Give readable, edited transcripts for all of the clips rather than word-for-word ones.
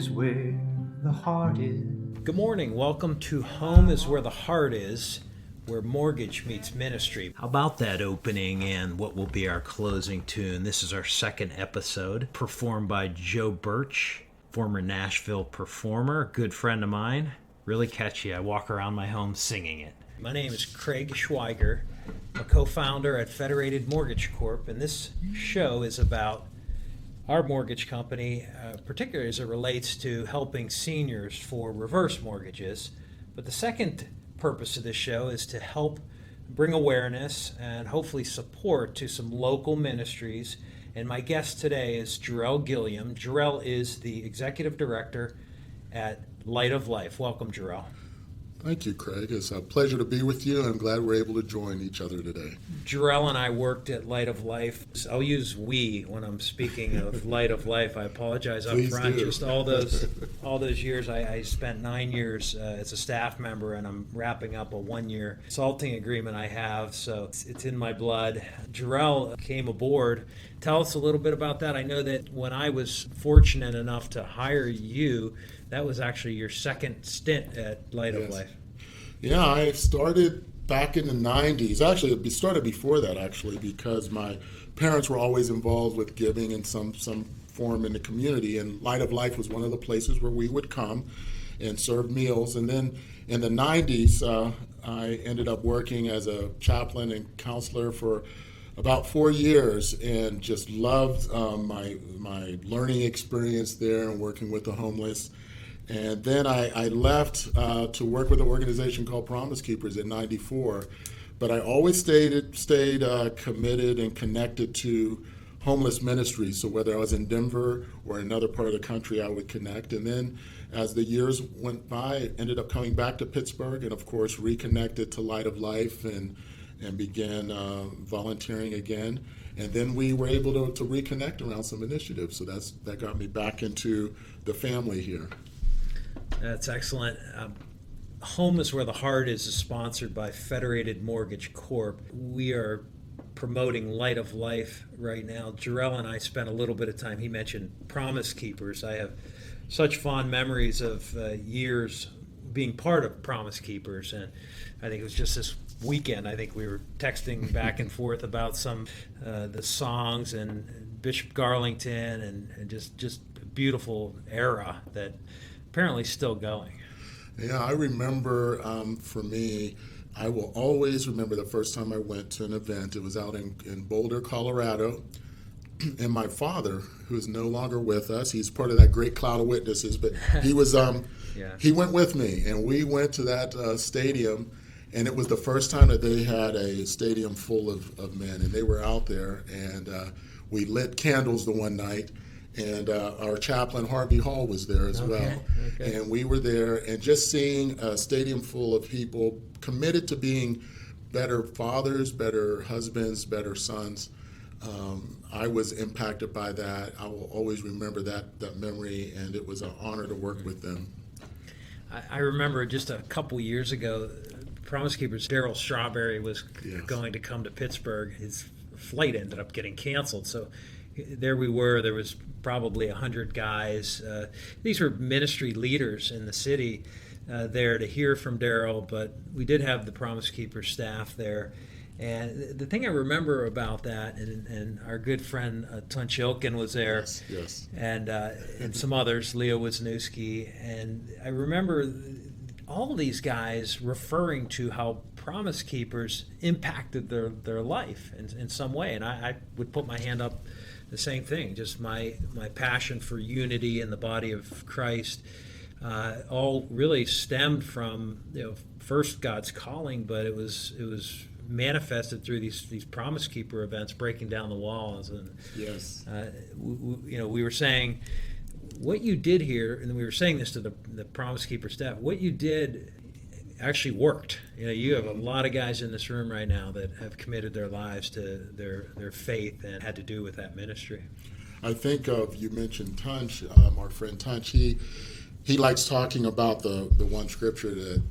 is where the heart is. Good morning. Welcome to Home is Where the Heart Is, where mortgage meets ministry. How about that opening and what will be our closing tune? This is our second episode, performed by Joe Birch, former Nashville performer, good friend of mine. Really catchy. I walk around my home singing it. My name is Craig Schweiger. I'm a co-founder at Federated Mortgage Corp, and this show is about our mortgage company, particularly as it relates to helping seniors for reverse mortgages. But the second purpose of this show is to help bring awareness and hopefully support to some local ministries. And my guest today is Jerrel Gillium. Jerrel is the executive director at Light of Life. Welcome, Jerrel. Thank you, Craig. It's a pleasure to be with you. I'm glad we're able to join each other today. Jerrel and I worked at Light of Life. I'll use we when I'm speaking of Light of Life. I apologize up front. Just all those years. I spent 9 years as a staff member, and I'm wrapping up a 1-year consulting agreement I have, so it's in my blood. Jerrel came aboard. Tell us a little bit about that. I know that when I was fortunate enough to hire you, that was actually your second stint at Light of Life. Yeah, I started back in the 90s. Actually, it started before that, actually, because my parents were always involved with giving in some form in the community, and Light of Life was one of the places where we would come and serve meals. And then in the 90s, I ended up working as a chaplain and counselor for about 4 years, and just loved my learning experience there and working with the homeless. And then I left to work with an organization called Promise Keepers in '94. But I always stayed committed and connected to homeless ministries. So whether I was in Denver or another part of the country, I would connect. And then as the years went by, I ended up coming back to Pittsburgh and, of course, reconnected to Light of Life and began volunteering again. And then we were able to reconnect around some initiatives. So that got me back into the family here. That's excellent. Home is Where the Heart is sponsored by Federated Mortgage Corp. We are promoting Light of Life right now. Jerrel and I spent a little bit of time. He mentioned Promise Keepers. I have such fond memories of years being part of Promise Keepers, and I think it was just this weekend. I think we were texting back and forth about some the songs and Bishop Garlington and just a beautiful era that apparently still going. Yeah, I remember, for me, I will always remember the first time I went to an event. It was out in Boulder, Colorado. And my father, who is no longer with us, he's part of that great cloud of witnesses, but he was he went with me, and we went to that stadium, and it was the first time that they had a stadium full of men, and they were out there, and we lit candles the one night. And our chaplain, Harvey Hall, was there as well. Okay. And we were there, and just seeing a stadium full of people committed to being better fathers, better husbands, better sons. I was impacted by that. I will always remember that memory, and it was an honor to work with them. I remember just a couple years ago, Promise Keepers, Darryl Strawberry was going to come to Pittsburgh. His flight ended up getting canceled, so there we were. There was probably 100 guys. These were ministry leaders in the city there to hear from Darryl, but we did have the Promise Keeper staff there. And the thing I remember about that, and our good friend Tunch Ilkin was there, yes. And some others, Leo Wisniewski, and I remember all these guys referring to how Promise Keepers impacted their life in some way. And I would put my hand up, the same thing, just my passion for unity in the body of Christ, all really stemmed from, first God's calling, but it was manifested through these Promise Keeper events, breaking down the walls. And we were saying what you did here, and we were saying this to the Promise Keeper staff, what you did actually worked. You have a lot of guys in this room right now that have committed their lives to their faith and had to do with that ministry. I think you mentioned Tunch, our friend Tunch. He likes talking about the one scripture that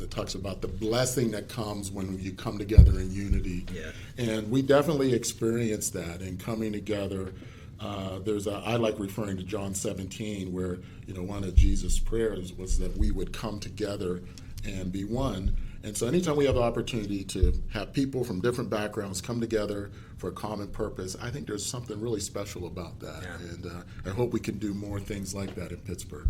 talks about the blessing that comes when you come together in unity. Yeah. And we definitely experienced that in coming together I like referring to John 17, where one of Jesus' prayers was that we would come together and be one. And so anytime we have the opportunity to have people from different backgrounds come together for a common purpose, I think there's something really special about that. Yeah. And I hope we can do more things like that in Pittsburgh.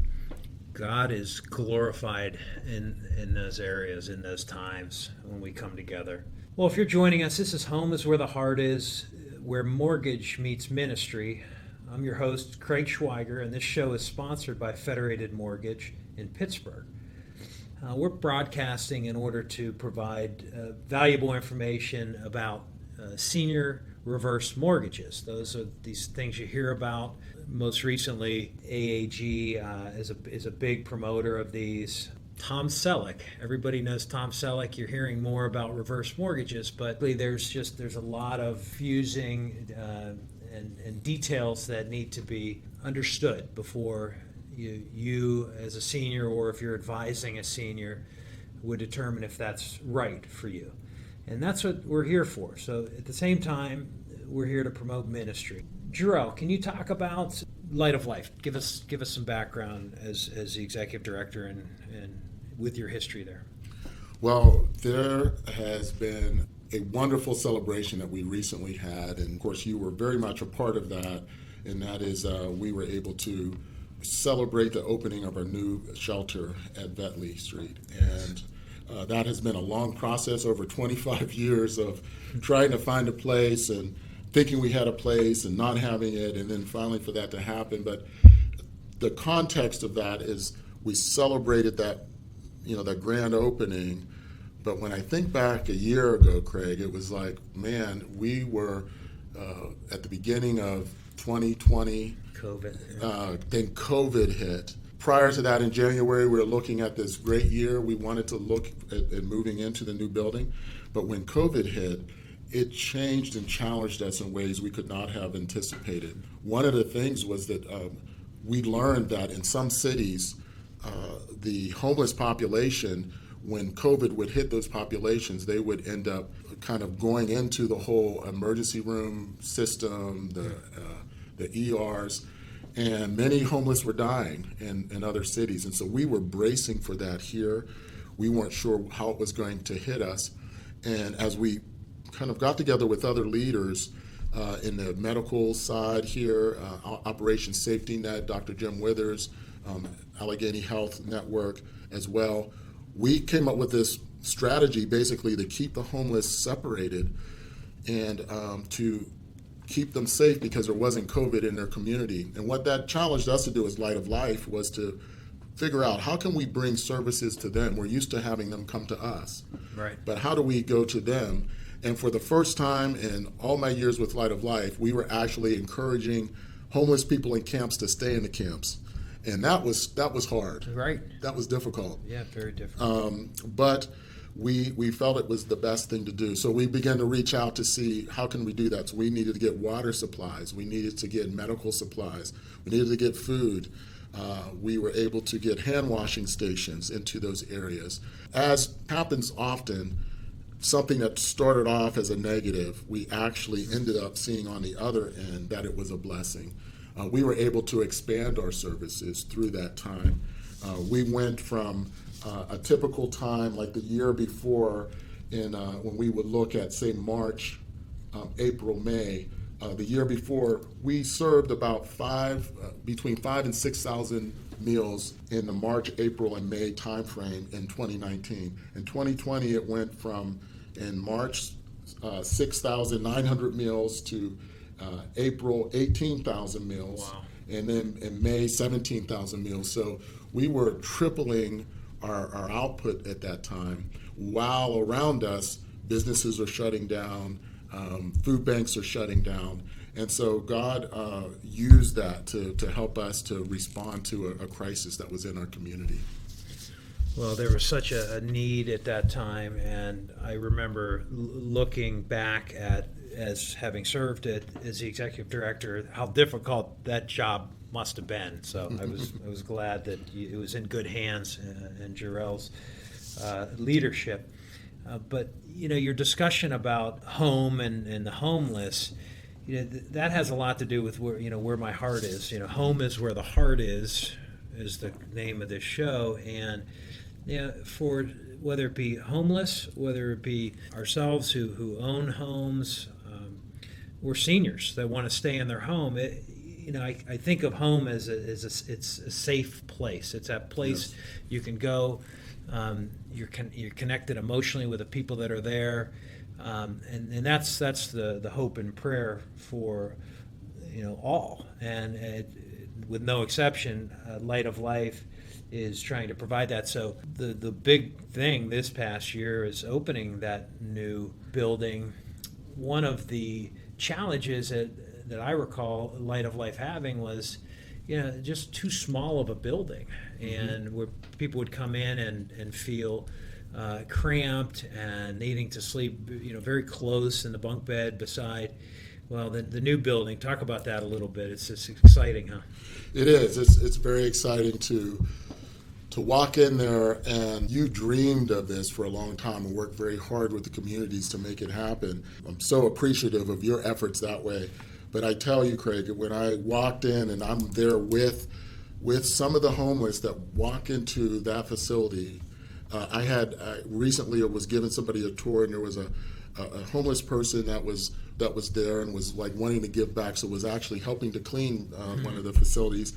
God is glorified in those areas, in those times when we come together. Well, if you're joining us, this is Home is Where the Heart Is, where mortgage meets ministry. I'm your host, Craig Schweiger, and this show is sponsored by Federated Mortgage in Pittsburgh. We're broadcasting in order to provide valuable information about senior reverse mortgages. Those are these things you hear about. Most recently, AAG is a big promoter of these. Tom Selleck, everybody knows Tom Selleck. You're hearing more about reverse mortgages, but there's a lot of fusing and details that need to be understood before you as a senior, or if you're advising a senior, would determine if that's right for you. And that's what we're here for. So at the same time, we're here to promote ministry. Jerrel, can you talk about Light of Life? Give us some background as the executive director and with your history there. Well, there has been a wonderful celebration that we recently had, and of course you were very much a part of that, and that is we were able to celebrate the opening of our new shelter at Vetley Street. And that has been a long process, over 25 years of trying to find a place and thinking we had a place and not having it, and then finally for that to happen. But the context of that is we celebrated that, that grand opening. But when I think back a year ago, Craig, it was like, man, we were at the beginning of 2020. COVID. Then COVID hit. Prior to that, in January, we were looking at this great year. We wanted to look at moving into the new building. But when COVID hit, it changed and challenged us in ways we could not have anticipated. One of the things was that we learned that in some cities, the homeless population, when COVID would hit those populations, they would end up kind of going into the whole emergency room system, the ERs, and many homeless were dying in other cities. And so we were bracing for that here. We weren't sure how it was going to hit us. And as we kind of got together with other leaders in the medical side here, Operation Safety Net, Dr. Jim Withers, Allegheny Health Network as well, we came up with this strategy basically to keep the homeless separated and to keep them safe because there wasn't COVID in their community. And what that challenged us to do as Light of Life was to figure out how can we bring services to them. We're used to having them come to us. Right. But how do we go to them? And for the first time in all my years with Light of Life, we were actually encouraging homeless people in camps to stay in the camps. And that was hard. Right. That was difficult. Yeah, very difficult. But we felt it was the best thing to do. So we began to reach out to see how can we do that. So we needed to get water supplies. We needed to get medical supplies. We needed to get food. We were able to get hand washing stations into those areas. As happens often, something that started off as a negative, we actually ended up seeing on the other end that it was a blessing. We were able to expand our services through that time. We went from a typical time like the year before when we would look at, say, March, April, May. The year before, we served about between 5,000 and 6,000 meals in the March, April, and May timeframe in 2019. In 2020, it went from, in March, 6,900 meals to April, 18,000 meals. Wow. And then in May, 17,000 meals. So we were tripling our output at that time, while around us, businesses are shutting down, food banks are shutting down. And so God used that to help us to respond to a crisis that was in our community. Well, there was such a need at that time, and I remember looking back at, as having served as the executive director, how difficult that job must have been. So I was glad that it was in good hands in Jerrel's leadership. But your discussion about home and the homeless that has a lot to do with where my heart is. Home is where the heart is the name of this show. And for whether it be homeless, whether it be ourselves who own homes, or seniors that want to stay in their home, I think of home as it's a safe place. It's that place yes. You can go. You're connected emotionally with the people that are there, and that's the hope and prayer for all. And with no exception, Light of Life is trying to provide that. So the big thing this past year is opening that new building. One of the challenges that I recall Light of Life having was just too small of a building, and where people would come in and feel cramped and needing to sleep very close in the bunk bed beside the new building. Talk about that a little bit. It's just exciting, huh? It is. It's very exciting to walk in there, and you dreamed of this for a long time and worked very hard with the communities to make it happen. I'm so appreciative of your efforts that way. But I tell you, Craig, when I walked in and I'm there with some of the homeless that walk into that facility, I recently was giving somebody a tour, and there was a homeless person that was there and was like wanting to give back, so was actually helping to clean one of the facilities.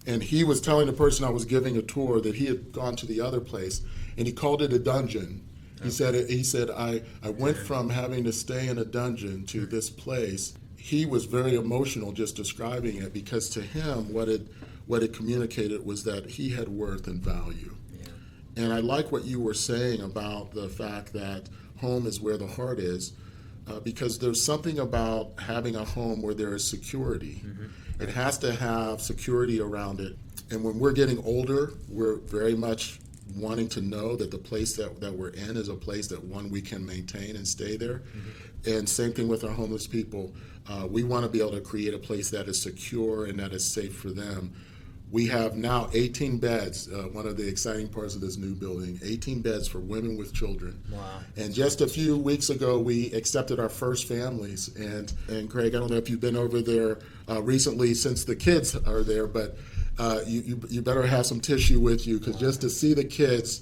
And he was telling the person I was giving a tour that he had gone to the other place, and he called it a dungeon. He said, I went from having to stay in a dungeon to this place. He was very emotional just describing it, because to him, what it communicated was that he had worth and value. Yeah. And I like what you were saying about the fact that home is where the heart is, because there's something about having a home where there is security. Mm-hmm. It has to have security around it. And when we're getting older, we're very much wanting to know that the place that we're in is a place that, one, we can maintain and stay there. Mm-hmm. And same thing with our homeless people. We want to be able to create a place that is secure and that is safe for them. We have now 18 beds, one of the exciting parts of this new building, 18 beds for women with children. Wow. And just a few weeks ago, we accepted our first families. And Craig, I don't know if you've been over there recently since the kids are there, but you better have some tissue with you, because just to see the kids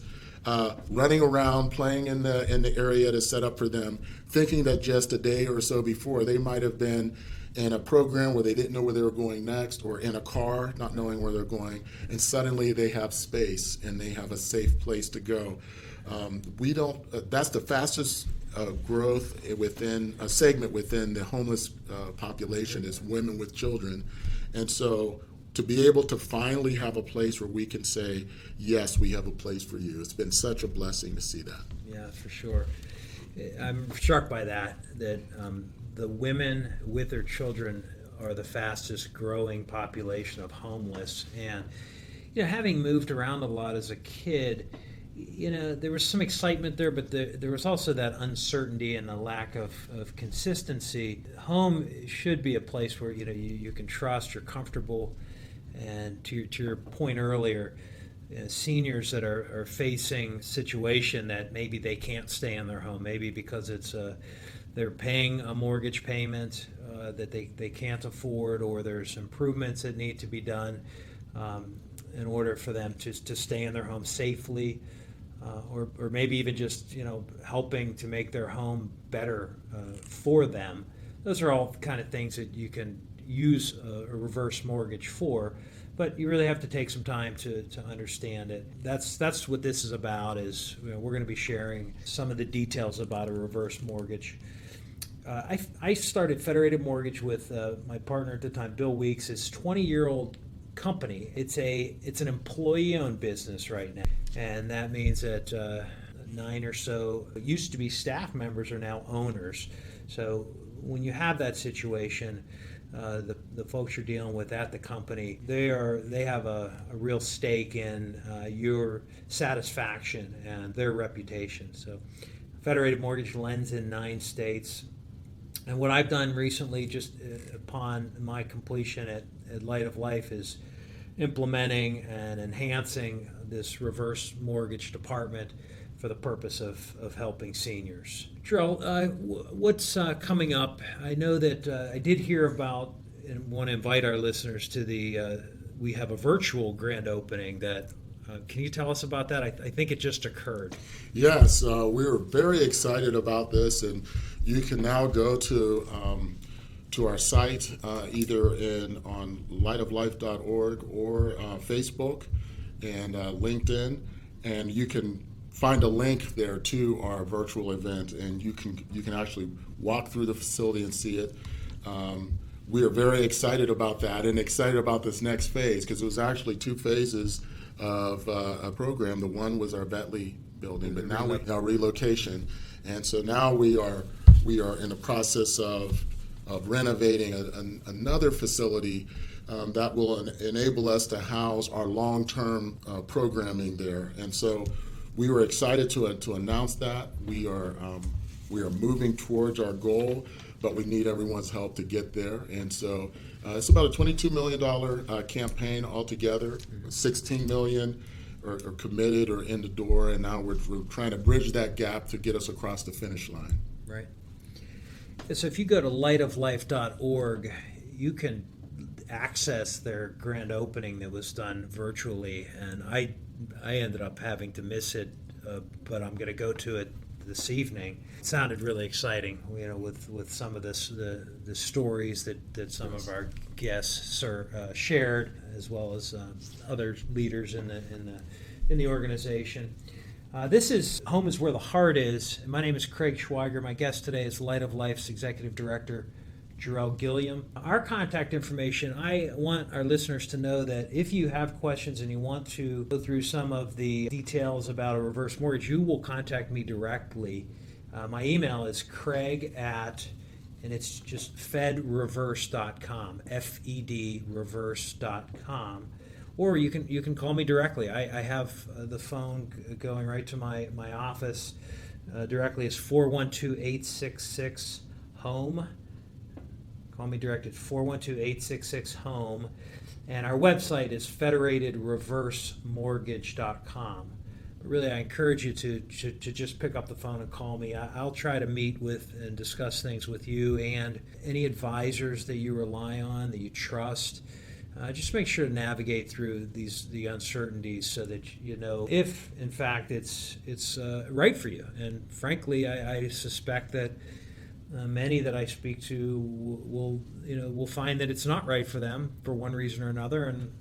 running around, playing in the area to set up for them, thinking that just a day or so before they might have been in a program where they didn't know where they were going next, or in a car not knowing where they're going, and suddenly they have space and they have a safe place to go. That's the fastest growth within a segment within the homeless population is women with children. And so to be able to finally have a place where we can say, yes, we have a place for you, it's been such a blessing to see that. Yeah, for sure. I'm struck by that the women with their children are the fastest growing population of homeless. And having moved around a lot as a kid, there was some excitement there, but there was also that uncertainty and the lack of consistency. Home should be a place where you can trust, you're comfortable. And to your point earlier, seniors that are facing a situation that maybe they can't stay in their home, maybe because it's they're paying a mortgage payment that they can't afford, or there's improvements that need to be done in order for them to stay in their home safely, or maybe even just helping to make their home better for them. Those are all kind of things that you can use a reverse mortgage for, but you really have to take some time to understand it. That's what this is about. Is we're going to be sharing some of the details about a reverse mortgage. I started Federated Mortgage with my partner at the time, Bill Weeks. It's a 20-year-old company. It's an employee-owned business right now, and that means that 9 or so used to be staff members are now owners. So when you have that situation, the folks you're dealing with at the company, they have a real stake in your satisfaction and their reputation. So Federated Mortgage lends in 9 states. And what I've done recently, just upon my completion at Light of Life, is implementing and enhancing this reverse mortgage department for the purpose of helping seniors. Jerrel, what's coming up? I know that I did hear about and want to invite our listeners to we have a virtual grand opening that, can you tell us about that? I think it just occurred. Yes, we're very excited about this, and you can now go to our site, either on lightoflife.org or Facebook and LinkedIn, and you can find a link there to our virtual event, and you can actually walk through the facility and see it. We are very excited about that and excited about this next phase, because it was actually two phases of a program. The one was our Bentley building, but now our relocation, and so now we are in the process of renovating another facility that will enable us to house our long-term programming there. And so we were excited to announce that. We are moving towards our goal, but we need everyone's help to get there. And so it's about a $22 million campaign altogether. 16 million are committed or in the door, and now we're trying to bridge that gap to get us across the finish line. Right. So if you go to lightoflife.org, you can access their grand opening that was done virtually, and I ended up having to miss it, but I'm going to go to it this evening. It sounded really exciting, with some of the stories that some of our guests shared, as well as other leaders in the organization. This is Home is Where the Heart Is. My name is Craig Schweiger. My guest today is Light of Life's Executive Director, Jerrel Gillium. Our contact information, I want our listeners to know that if you have questions and you want to go through some of the details about a reverse mortgage, you will contact me directly. My email is craig and it's just fedreverse.com, F-E-D reverse.com. Or you can call me directly. I have the phone going right to my office directly. It's 412-866-HOME. Call me direct at 412-866-HOME. And our website is federatedreversemortgage.com. But really, I encourage you to just pick up the phone and call me. I'll try to meet with and discuss things with you and any advisors that you rely on, that you trust. Just make sure to navigate through the uncertainties so that you know if, in fact, it's right for you. And frankly, I suspect that many that I speak to will find that it's not right for them for one reason or another. And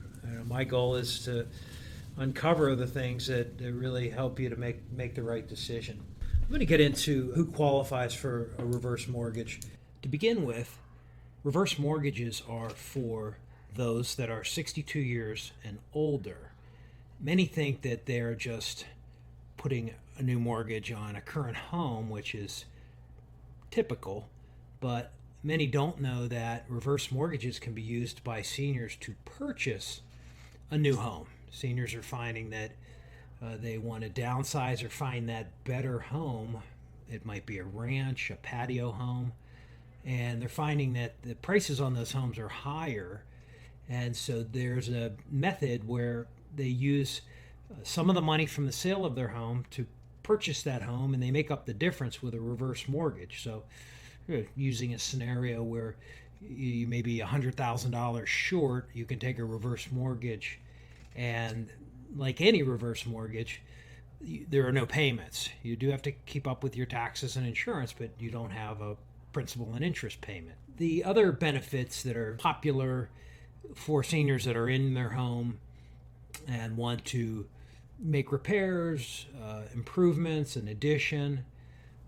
my goal is to uncover the things that really help you to make the right decision. I'm going to get into who qualifies for a reverse mortgage. To begin with, reverse mortgages are for those that are 62 years and older. Many think that they're just putting a new mortgage on a current home, which is typical, but many don't know that reverse mortgages can be used by seniors to purchase a new home. Seniors are finding that they want to downsize or find that better home. It might be a ranch, a patio home, and they're finding that the prices on those homes are higher. And so there's a method where they use some of the money from the sale of their home to purchase that home, and they make up the difference with a reverse mortgage. So using a scenario where you may be $100,000 short, you can take a reverse mortgage, and like any reverse mortgage, there are no payments. You do have to keep up with your taxes and insurance, but you don't have a principal and interest payment. The other benefits that are popular for seniors that are in their home and want to make repairs, improvements, an addition,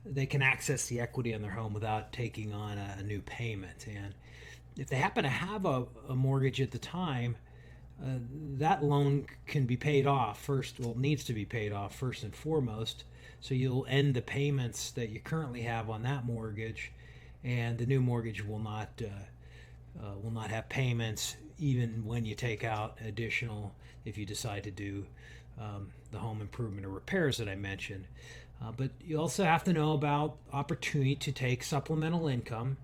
they can access the equity in their home without taking on a new payment. And if they happen to have a mortgage at the time, that loan can be paid off first. Well, it needs to be paid off first and foremost. So you'll end the payments that you currently have on that mortgage, and the new mortgage will not have payments even when you take out additional, if you decide to do the home improvement or repairs that I mentioned. But you also have to know about opportunity to take supplemental income.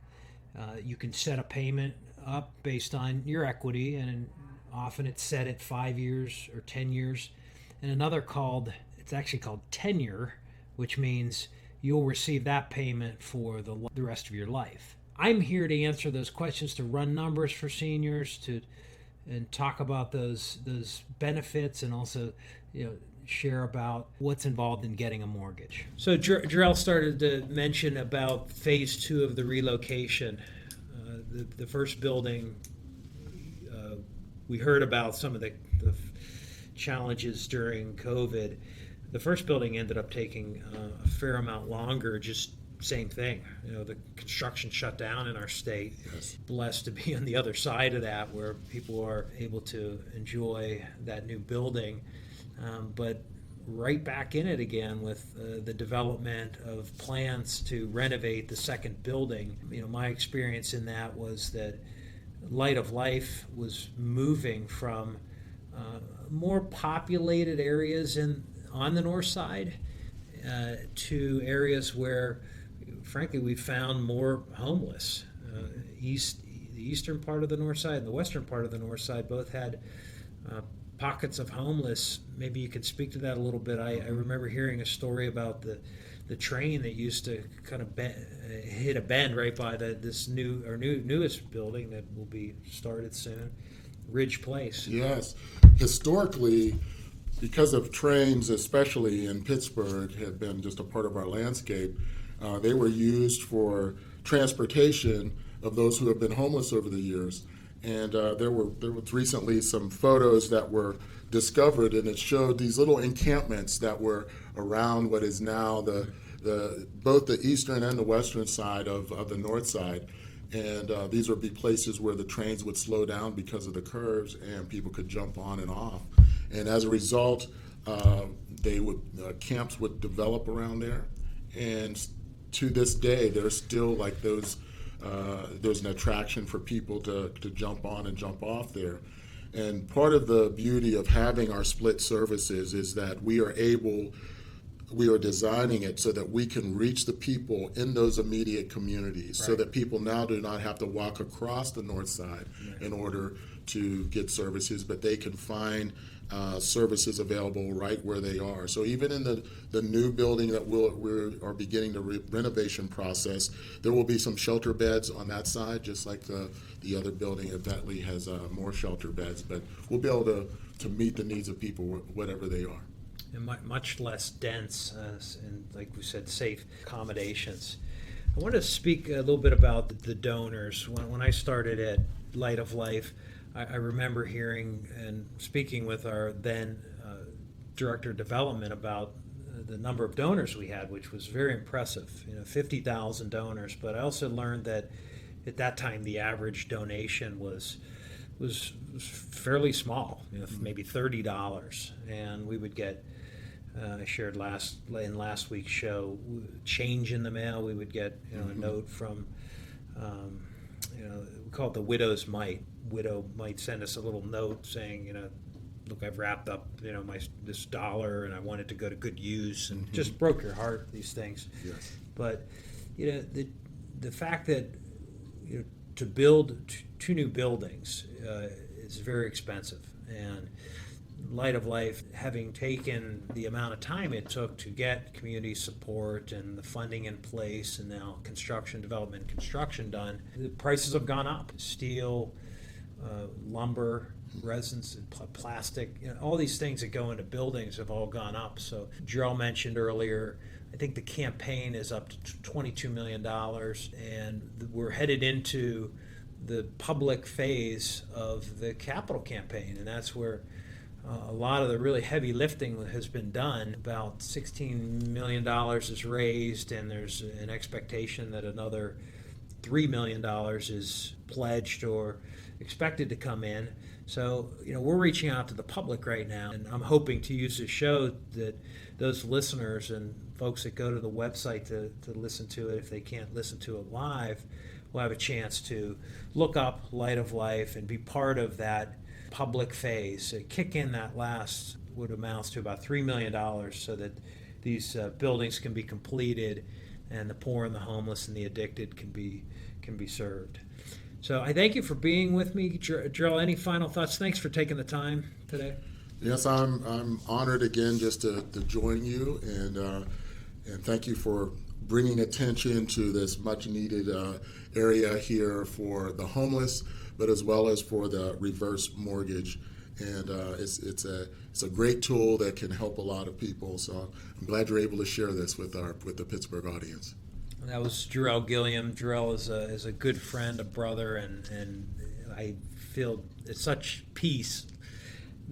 You can set a payment up based on your equity, and often it's set at 5 years or 10 years. And another It's actually called tenure, which means you'll receive that payment for the rest of your life. I'm here to answer those questions, to run numbers for seniors, and talk about those benefits, and also, share about what's involved in getting a mortgage. So Jerrel started to mention about phase 2 of the relocation. The first building, we heard about some of the challenges during COVID. The first building ended up taking a fair amount longer, just same thing. The construction shut down in our state. Yes. Blessed to be on the other side of that, where people are able to enjoy that new building. But right back in it again with the development of plans to renovate the second building. My experience in that was that Light of Life was moving from more populated areas on the north side to areas where, frankly, we found more homeless. The eastern part of the north side and the western part of the north side both had pockets of homeless. Maybe you could speak to that a little bit. I remember hearing a story about the train that used to kind of hit a bend right by this newest building that will be started soon, Ridge Place. Yes. Historically, because of trains, especially in Pittsburgh, have been just a part of our landscape, they were used for transportation of those who have been homeless over the years. And there was recently some photos that were discovered, and it showed these little encampments that were around what is now both the eastern and the western side of the north side. And these would be places where the trains would slow down because of the curves, and people could jump on and off. And as a result, camps would develop around there. And to this day, there's still like there's an attraction for people to jump on and jump off there. And part of the beauty of having our split services is that we are designing it so that we can reach the people in those immediate communities, so that people now do not have to walk across the north side in order to get services, but they can find services available right where they are. So even in the new building that we are beginning the renovation process, there will be some shelter beds on that side, just like the other building at Bentley has more shelter beds. But we'll be able to meet the needs of people whatever they are. And much less dense and, like we said, safe accommodations. I want to speak a little bit about the donors. When I started at Light of Life, I remember hearing and speaking with our then director of development about the number of donors we had, which was very impressive. 50,000 donors. But I also learned that at that time the average donation was fairly small, maybe $30, and we would get. I shared in last week's show, change in the mail. We would get a note from, we call it the widow's mite. Widow might send us a little note saying, look, I've wrapped up, this $1, and I want it to go to good use, and just broke your heart, these things. Yes. But, the fact that, to build two new buildings is very expensive, and Light of Life, having taken the amount of time it took to get community support and the funding in place, and now development construction done, the prices have gone up. Steel, lumber, resins, plastic, all these things that go into buildings have all gone up. So Jerrel mentioned earlier, I think the campaign is up to $22 million, and we're headed into the public phase of the capital campaign, and that's where a lot of the really heavy lifting has been done. About $16 million is raised, and there's an expectation that another $3 million is pledged or expected to come in. So, we're reaching out to the public right now, and I'm hoping to use this show that those listeners and folks that go to the website to listen to it, if they can't listen to it live, will have a chance to look up Light of Life and be part of that public phase, kick in that last, what amounts to about $3 million, so that these buildings can be completed and the poor and the homeless and the addicted can be served. So I thank you for being with me. Jerrel, any final thoughts? Thanks for taking the time today. Yes, I'm honored again just to join you, and thank you for bringing attention to this much needed area here for the homeless, but as well as for the reverse mortgage. And it's a great tool that can help a lot of people. So I'm glad you're able to share this with the Pittsburgh audience. That was Jerrel Gillium. Jerrel is a good friend, a brother, and I feel it's such peace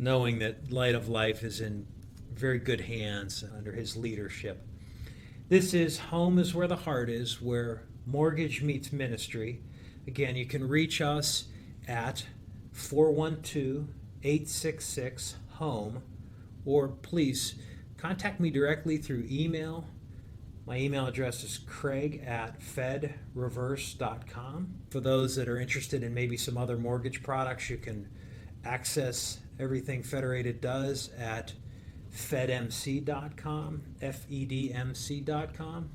knowing that Light of Life is in very good hands under his leadership. This is Home is Where the Heart Is, where mortgage meets ministry. Again, you can reach us at 412-866-HOME, or please contact me directly through email. My email address is craig@fedreverse.com. For those that are interested in maybe some other mortgage products, you can access everything Federated does at fedmc.com, fedmc.com.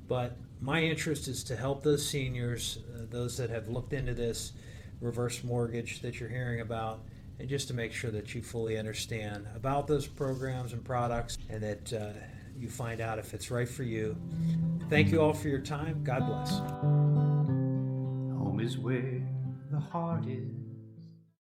But my interest is to help those seniors, those that have looked into this reverse mortgage that you're hearing about, and just to make sure that you fully understand about those programs and products, and that you find out if it's right for you. Thank you all for your time. God bless. Home is where the heart is.